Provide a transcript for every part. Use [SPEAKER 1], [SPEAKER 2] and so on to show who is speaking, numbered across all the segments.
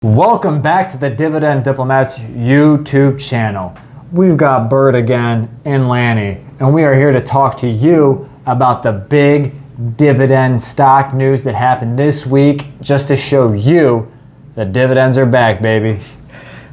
[SPEAKER 1] Welcome back to the Dividend Diplomats YouTube channel. We've got Bert again and Lanny, and we are here to talk to you about the big dividend stock news that happened this week, just to show you that dividends are back, baby.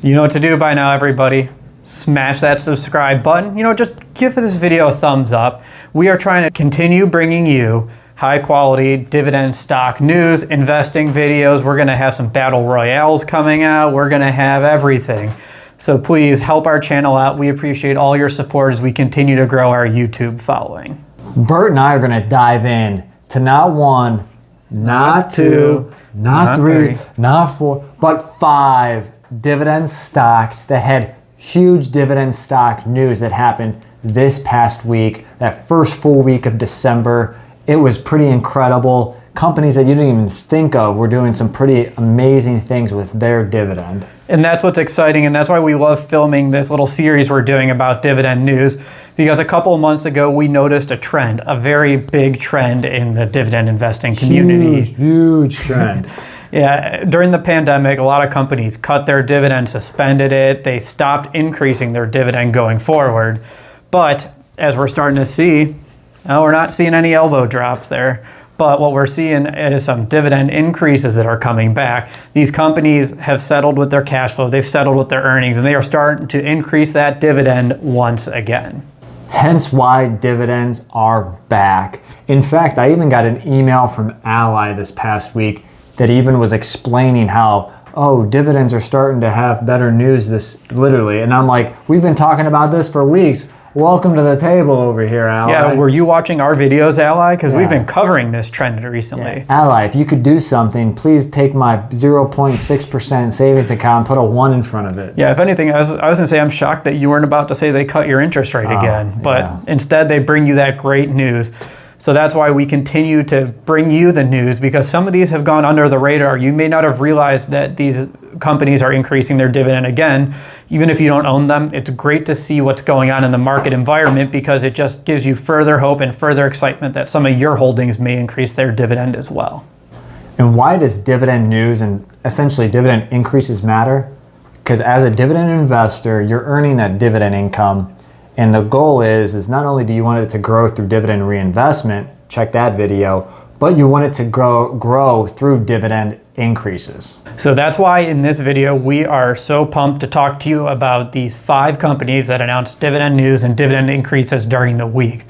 [SPEAKER 2] You know what to do by now, everybody. Smash that subscribe button. Just give this video a thumbs up. We are trying to continue bringing you high quality dividend stock news, investing videos. We're gonna have some battle royales coming out. We're gonna have everything. So please help our channel out. We appreciate all your support as we continue to grow our YouTube following.
[SPEAKER 1] Bert and I are gonna dive in to not one, not two, not three, not four, but 5 dividend stocks that had huge dividend stock news that happened this past week, that first full week of December. It was pretty incredible. Companies that you didn't even think of were doing some pretty amazing things with their dividend.
[SPEAKER 2] And that's what's exciting, and that's why we love filming this little series we're doing about dividend news, because a couple of months ago we noticed a trend, a very big trend in the dividend investing community.
[SPEAKER 1] Huge trend.
[SPEAKER 2] Yeah, during the pandemic, a lot of companies cut their dividend, suspended it. They stopped increasing their dividend going forward. But as we're starting to see, we're not seeing any elbow drops there, but what we're seeing is some dividend increases that are coming back. These companies have settled with their cash flow, they've settled with their earnings, and they are starting to increase that dividend once again.
[SPEAKER 1] Hence why dividends are back. In fact, I even got an email from Ally this past week that even was explaining how, dividends are starting to have better news literally. And I'm like, we've been talking about this for weeks. Welcome to the table over here, Ally.
[SPEAKER 2] Yeah, were you watching our videos, Ally? Because we've been covering this trend recently.
[SPEAKER 1] Yeah. Ally, if you could do something, please take my 0.6% savings account and put a 1 in front of it.
[SPEAKER 2] Yeah, if anything, I was going to say I'm shocked that you weren't about to say they cut your interest rate again. But instead, they bring you that great news. So that's why we continue to bring you the news, because some of these have gone under the radar. You may not have realized that these companies are increasing their dividend again. Even if you don't own them, it's great to see what's going on in the market environment, because it just gives you further hope and further excitement that some of your holdings may increase their dividend as well.
[SPEAKER 1] And why does dividend news and essentially dividend increases matter? Because as a dividend investor, you're earning that dividend income. And the goal is not only do you want it to grow through dividend reinvestment, check that video, but you want it to grow through dividend increases.
[SPEAKER 2] So that's why in this video, we are so pumped to talk to you about these 5 companies that announced dividend news and dividend increases during the week.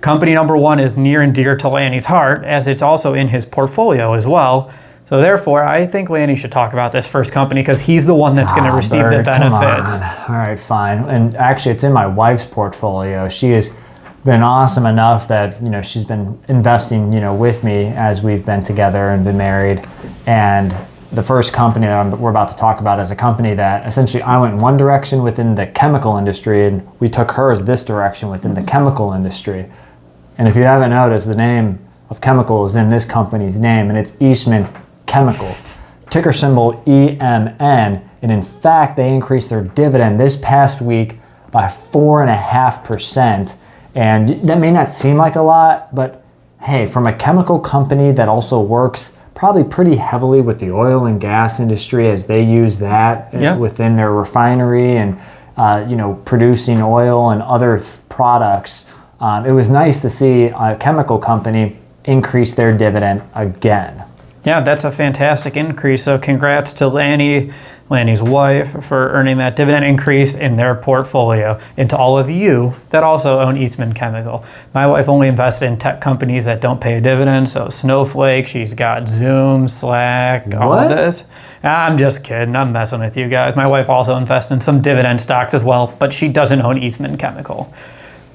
[SPEAKER 2] Company number 1 is near and dear to Lanny's heart, as it's also in his portfolio as well. So therefore, I think Lanny should talk about this first company, because he's the one that's going to receive the benefits.
[SPEAKER 1] All right, fine. And actually, it's in my wife's portfolio. She has been awesome enough that she's been investing with me as we've been together and been married. And the first company that we're about to talk about is a company that essentially I went one direction within the chemical industry, and we took hers this direction within the chemical industry. And if you haven't noticed, the name of chemical is in this company's name, and it's Eastman Chemical, ticker symbol EMN, and in fact they increased their dividend this past week by 4.5%. And that may not seem like a lot, but hey, from a chemical company that also works probably pretty heavily with the oil and gas industry, as they use that within their refinery and producing oil and other products, it was nice to see a chemical company increase their dividend again.
[SPEAKER 2] Yeah, that's a fantastic increase. So congrats to Lanny's wife, for earning that dividend increase in their portfolio, and to all of you that also own Eastman Chemical. My wife only invests in tech companies that don't pay a dividend. So Snowflake, she's got Zoom, Slack, all of this. I'm just kidding. I'm messing with you guys. My wife also invests in some dividend stocks as well, but she doesn't own Eastman Chemical.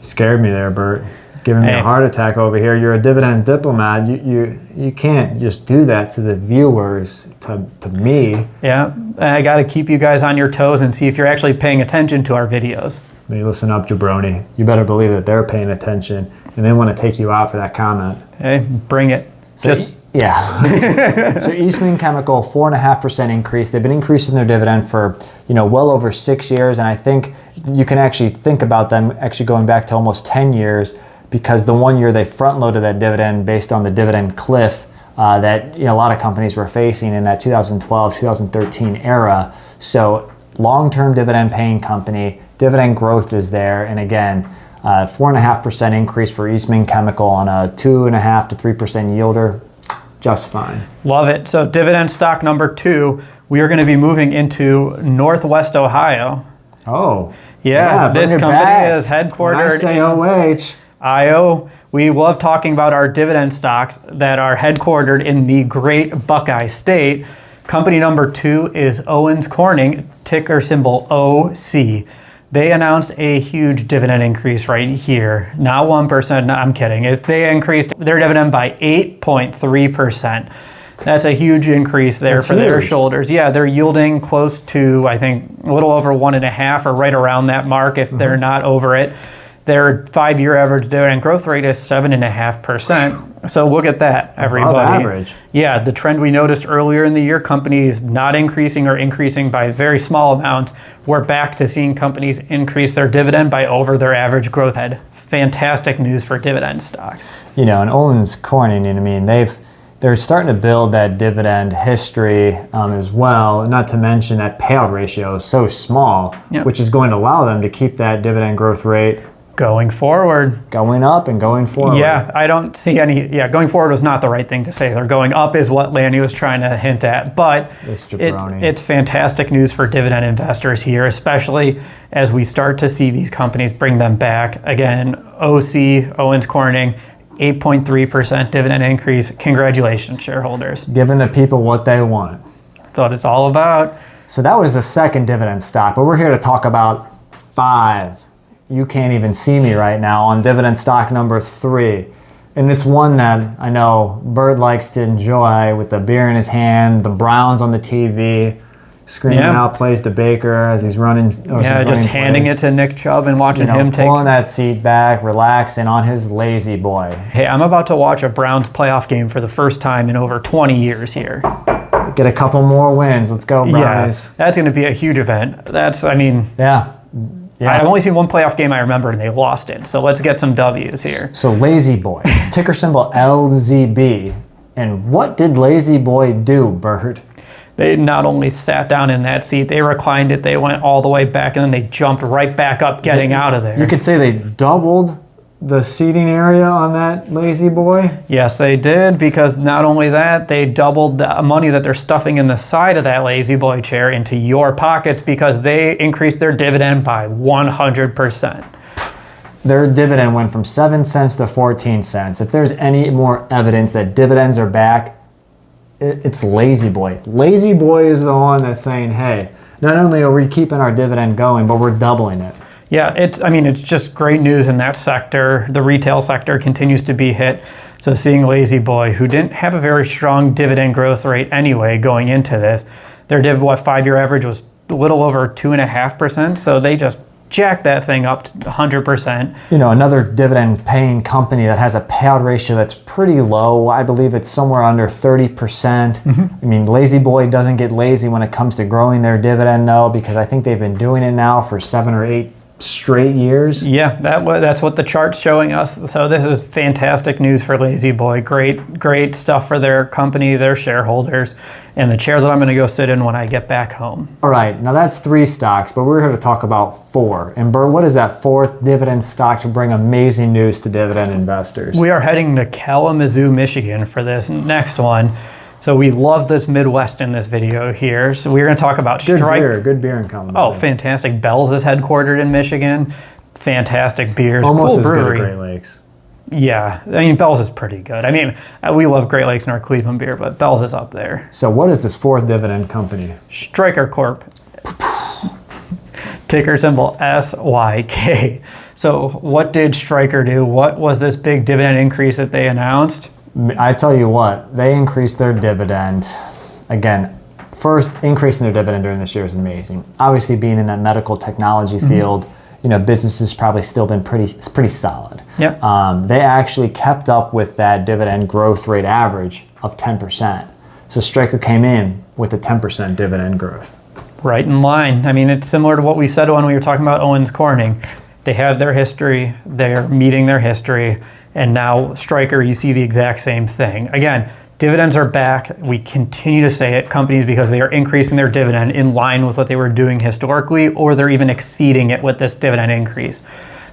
[SPEAKER 1] Scared me there, Bert. Giving me a heart attack over here. You're a dividend diplomat. You can't just do that to the viewers, to me.
[SPEAKER 2] Yeah, I got to keep you guys on your toes and see if you're actually paying attention to our videos.
[SPEAKER 1] Hey, listen up, jabroni. You better believe that they're paying attention, and they want to take you out for that comment.
[SPEAKER 2] Hey, bring it.
[SPEAKER 1] So Eastman Chemical, 4.5% increase. They've been increasing their dividend for well over 6 years, and I think you can actually think about them actually going back to almost 10 years. Because the one year they front loaded that dividend based on the dividend cliff that a lot of companies were facing in that 2012, 2013 era. So long-term dividend paying company, dividend growth is there. And again, 4.5% increase for Eastman Chemical on a 2.5 to 3% yielder, just fine.
[SPEAKER 2] Love it. So dividend stock number 2, we are going to be moving into Northwest Ohio.
[SPEAKER 1] Oh.
[SPEAKER 2] Yeah, this company is headquartered
[SPEAKER 1] when I say OH.
[SPEAKER 2] IO. We love talking about our dividend stocks that are headquartered in the great Buckeye State. Company number 2 is Owens Corning, ticker symbol OC. They announced a huge dividend increase right here. Not 1%, no, I'm kidding. They increased their dividend by 8.3%. That's a huge increase there for their shoulders. Yeah, they're yielding close to, I think, a little over 1.5 or right around that mark if they're not over it. Their 5-year average dividend growth rate is 7.5%. So look at that, everybody.
[SPEAKER 1] Above average.
[SPEAKER 2] Yeah, the trend we noticed earlier in the year, companies not increasing or increasing by very small amounts. We're back to seeing companies increase their dividend by over their average growth rate. Fantastic news for dividend stocks.
[SPEAKER 1] And Owens Corning, they're starting to build that dividend history as well, not to mention that payout ratio is so small, which is going to allow them to keep that dividend growth rate
[SPEAKER 2] going forward.
[SPEAKER 1] Going up and going forward.
[SPEAKER 2] Yeah, I don't see any, going forward was not the right thing to say. They're going up is what Lanny was trying to hint at, but it's fantastic news for dividend investors here, especially as we start to see these companies bring them back. Again, OC, Owens Corning, 8.3% dividend increase. Congratulations, shareholders.
[SPEAKER 1] Giving the people what they want.
[SPEAKER 2] That's what it's all about.
[SPEAKER 1] So that was the second dividend stock, but we're here to talk about 5. You can't even see me right now on dividend stock number 3. And it's one that I know Bird likes to enjoy with the beer in his hand, the Browns on the TV, screaming out plays to Baker as he's running.
[SPEAKER 2] Just handing it to Nick Chubb and watching him
[SPEAKER 1] pulling that seat back, relaxing on his lazy boy.
[SPEAKER 2] Hey, I'm about to watch a Browns playoff game for the first time in over 20 years here.
[SPEAKER 1] Get a couple more wins. Let's go, Brownies.
[SPEAKER 2] Yeah, that's going to be a huge event.
[SPEAKER 1] Yeah.
[SPEAKER 2] I've only seen one playoff game I remember, and they lost it. So let's get some W's here.
[SPEAKER 1] So Lazy Boy, ticker symbol LZB. And what did Lazy Boy do, Bert?
[SPEAKER 2] They not only sat down in that seat, they reclined it, they went all the way back, and then they jumped right back up getting out of there.
[SPEAKER 1] You could say they doubled the seating area on that Lazy Boy?
[SPEAKER 2] Yes, they did, because not only that, they doubled the money that they're stuffing in the side of that Lazy Boy chair into your pockets because they increased their dividend by 100%.
[SPEAKER 1] Their dividend went from 7 cents to 14 cents. If there's any more evidence that dividends are back, it's Lazy Boy. Lazy Boy is the one that's saying, hey, not only are we keeping our dividend going, but we're doubling it.
[SPEAKER 2] Yeah, it's just great news in that sector. The retail sector continues to be hit. So seeing Lazy Boy, who didn't have a very strong dividend growth rate anyway going into this, their 5-year average was a little over 2.5%. So they just jacked that thing up to 100%.
[SPEAKER 1] Another dividend paying company that has a payout ratio that's pretty low. I believe it's somewhere under 30%. Lazy Boy doesn't get lazy when it comes to growing their dividend though, because I think they've been doing it now for 7 or 8 straight years.
[SPEAKER 2] Yeah, that's what the chart's showing us. So this is fantastic news for Lazy Boy. Great stuff for their company, their shareholders, and the chair that I'm going to go sit in when I get back home.
[SPEAKER 1] All right, now that's 3 stocks, but we're here to talk about 4. And Bert, what is that 4th dividend stock to bring amazing news to dividend investors?
[SPEAKER 2] We are heading to Kalamazoo, Michigan for this next one. So we love this Midwest in this video here. So we're going to talk about Stryker.
[SPEAKER 1] Good beer in Kalamazoo.
[SPEAKER 2] Oh, fantastic. Bell's is headquartered in Michigan. Fantastic beers.
[SPEAKER 1] Almost
[SPEAKER 2] cool
[SPEAKER 1] as
[SPEAKER 2] brewery.
[SPEAKER 1] good as Great Lakes.
[SPEAKER 2] Yeah, Bell's is pretty good. We love Great Lakes in our Cleveland beer, but Bell's is up there.
[SPEAKER 1] So what is this 4th dividend company?
[SPEAKER 2] Stryker Corp. Ticker symbol SYK. So what did Stryker do? What was this big dividend increase that they announced?
[SPEAKER 1] I tell you what, they increased their dividend. Again, first increase in their dividend during this year is amazing. Obviously, being in that medical technology field, business has probably still been pretty solid.
[SPEAKER 2] Yep.
[SPEAKER 1] They actually kept up with that dividend growth rate average of 10%. So Stryker came in with a 10% dividend growth.
[SPEAKER 2] Right in line. It's similar to what we said when we were talking about Owens Corning. They have their history, they're meeting their history. And now Stryker, you see the exact same thing. Again, Dividends are back. We continue to say it, companies, because they are increasing their dividend in line with what they were doing historically, or they're even exceeding it with this dividend increase.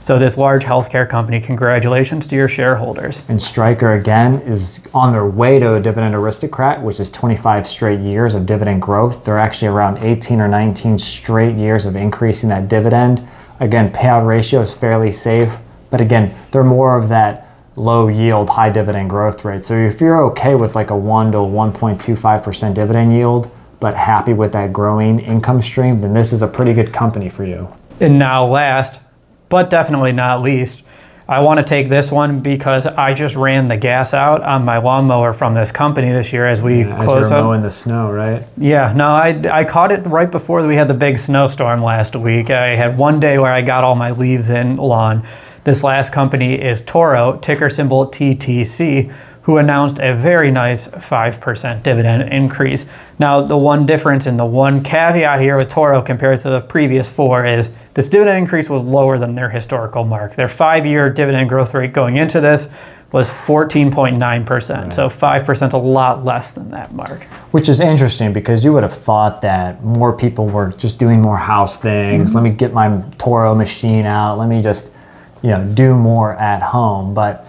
[SPEAKER 2] So this large healthcare company, congratulations to your shareholders.
[SPEAKER 1] And Stryker, again, is on their way to a dividend aristocrat, which is 25 straight years of dividend growth. They're actually around 18 or 19 straight years of increasing that dividend. Again, payout ratio is fairly safe, but again, they're more of that low yield, high dividend growth rate. So if you're okay with like a 1 to 1.25% dividend yield, but happy with that growing income stream, then this is a pretty good company for you.
[SPEAKER 2] And now last, but definitely not least, I want to take this one because I just ran the gas out on my lawnmower from this company this year as we close
[SPEAKER 1] as
[SPEAKER 2] up.
[SPEAKER 1] you're mowing the snow, right?
[SPEAKER 2] Yeah, no, I caught it right before we had the big snowstorm last week. I had one day where I got all my leaves in lawn. This last company is Toro, ticker symbol TTC, who announced a very nice 5% dividend increase. Now, the one difference and the one caveat here with Toro compared to the previous four is this dividend increase was lower than their historical mark. Their 5-year dividend growth rate going into this was 14.9%. Right. So 5% is a lot less than that mark. Which
[SPEAKER 1] is interesting because you would have thought that more people were just doing more house things. Let me get my Toro machine out. Let me just, do more at home. But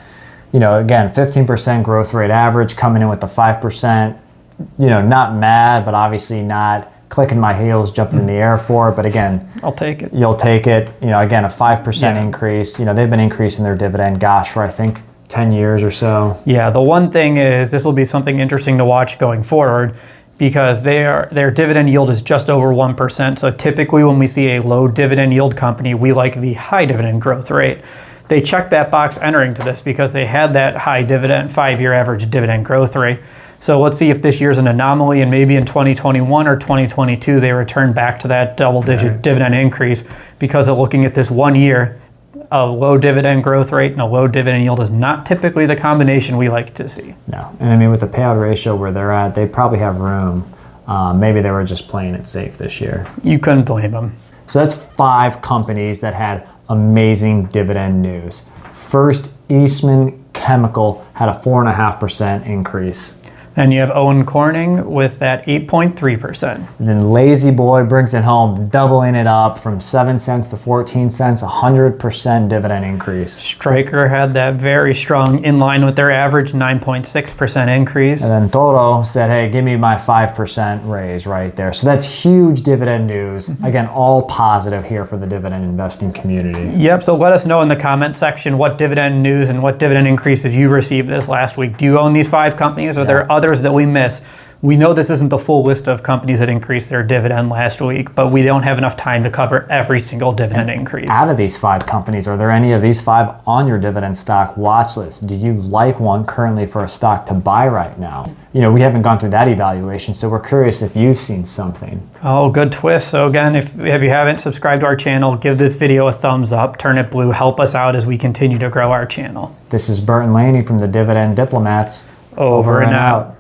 [SPEAKER 1] again, 15% growth rate average coming in with the 5%, not mad, but obviously not clicking my heels, jumping in the air for it. But again,
[SPEAKER 2] I'll take it.
[SPEAKER 1] You'll take it. Again, a 5% increase. They've been increasing their dividend, for I think 10 years or so.
[SPEAKER 2] Yeah, the one thing is this will be something interesting to watch going forward because their dividend yield is just over 1%. So typically when we see a low dividend yield company, we like the high dividend growth rate. They checked that box entering to this because they had that high dividend, 5-year average dividend growth rate. So let's see if this year's an anomaly and maybe in 2021 or 2022 they return back to that double-digit dividend increase because of looking at this 1 year. A low dividend growth rate and a low dividend yield is not typically the combination we like to see.
[SPEAKER 1] No, and with the payout ratio where they're at, they probably have room. Maybe they were just playing it safe this year.
[SPEAKER 2] You couldn't blame them.
[SPEAKER 1] So that's 5 companies that had amazing dividend news. First, Eastman Chemical had a 4.5% increase.
[SPEAKER 2] Then you have Owens Corning with that 8.3%.
[SPEAKER 1] Then Lazy Boy brings it home, doubling it up from 7 cents to 14 cents, 100% dividend increase.
[SPEAKER 2] Stryker had that very strong, in line with their average, 9.6% increase.
[SPEAKER 1] And then Toro said, hey, give me my 5% raise right there. So that's huge dividend news. Again, all positive here for the dividend investing community.
[SPEAKER 2] Yep, so let us know in the comment section what dividend news and what dividend increases you received this last week. Do you own these 5 companies? Are there others that we miss? We know this isn't the full list of companies that increased their dividend last week, but we don't have enough time to cover every single dividend increase.
[SPEAKER 1] Out of these 5 companies, are there any of these 5 on your dividend stock watch list? Do you like one currently for a stock to buy right now? We haven't gone through that evaluation, so we're curious if you've seen something.
[SPEAKER 2] Oh, good twist. So again, if you haven't subscribed to our channel, give this video a thumbs up, turn it blue, help us out as we continue to grow our channel.
[SPEAKER 1] This is Bert and Laney from the Dividend Diplomats.
[SPEAKER 2] Over and out.